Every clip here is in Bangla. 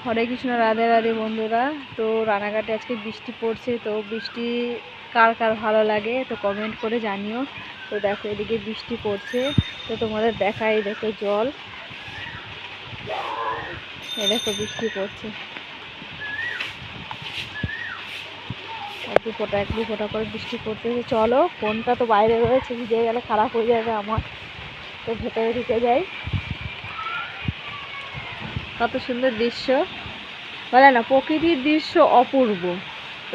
হরে কৃষ্ণ, রাধে রাধে বন্ধুরা। তো রানাঘাটে আজকে বৃষ্টি পড়ছে, তো বৃষ্টি কার কার ভালো লাগে তো কমেন্ট করে জানিও। তো দেখো এদিকে বৃষ্টি পড়ছে, তো তোমাদের দেখাই, দেখো জল, এই দেখো বৃষ্টি পড়ছে, এক দু ফোঁটা করে বৃষ্টি পড়তেছে। চলো, ফোনটা তো বাইরে রয়েছে, ভিজে গেলে খারাপ হয়ে যাবে আমার, তো ভেতরে ঢুকে যাই। কত সুন্দর দৃশ্য, বলে না প্রকৃতির দৃশ্য অপূর্ব,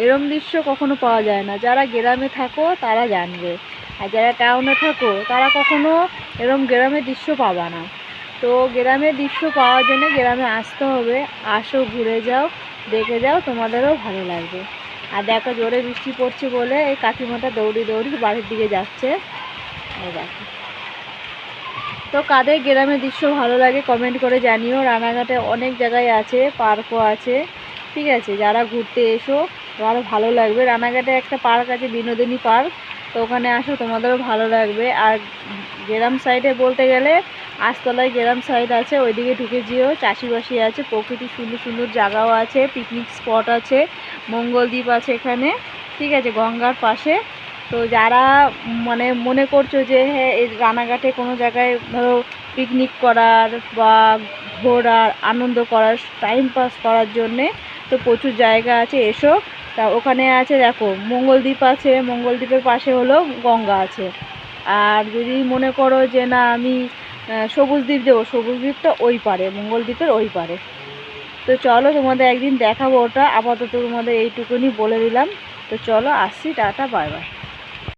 এরম দৃশ্য কখনো পাওয়া যায় না। যারা গ্রামে থাকো তারা জানবে, আর যারা টাউনে থাকো তারা কখনো এরম গ্রামের দৃশ্য পাবা না। তো গ্রামের দৃশ্য পাওয়ার জন্য গ্রামে আসতে হবে। আসো, ঘুরে যাও, দেখে যাও, তোমাদেরও ভালো লাগবে। আর দেখো জোরে বৃষ্টি পড়ছে বলে এই কাকিমাটা দৌড়ি বাড়ির দিকে যাচ্ছে, এই দেখো। তো কাদের গ্রামের দৃশ্য ভালো লাগে কমেন্ট করে জানিও। রানাঘাটে অনেক জায়গায় আছে, পার্কও আছে, ঠিক আছে। যারা ঘুরতে এসো তোমারও ভালো লাগবে। রানাঘাটে একটা পার্ক আছে, বিনোদিনী পার্ক, তো ওখানে আসো, তোমাদেরও ভালো লাগবে। আর গ্রাম সাইডে বলতে গেলে আস্তলায় গ্রাম সাইড আছে, ওইদিকে ঢুকে যেও, চাষিবাসি আছে, প্রকৃতির সুন্দর সুন্দর জায়গাও আছে, পিকনিক স্পট আছে, মঙ্গলদ্বীপ আছে এখানে, ঠিক আছে, গঙ্গার পাশে। তো যারা মানে মনে করছো যে হ্যাঁ এই রানাঘাটে কোনো জায়গায় ধরো পিকনিক করার বা ঘোরার, আনন্দ করার, টাইম পাস করার জন্যে, তো প্রচুর জায়গা আছে, এসো। তা ওখানে আছে দেখো মঙ্গলদ্বীপ আছে, মঙ্গলদ্বীপের পাশে হলো গঙ্গা আছে। আর যদি মনে করো যে না আমি সবুজ দ্বীপ যাবো, সবুজ দ্বীপটা ওই পারে, মঙ্গলদ্বীপের ওই পারে। তো চলো তোমাদের একদিন দেখাবো ওটা, আপাতত তোমাদের এইটুকুনি বলে দিলাম। তো চলো, আসছি, টাটা, বাই বাই।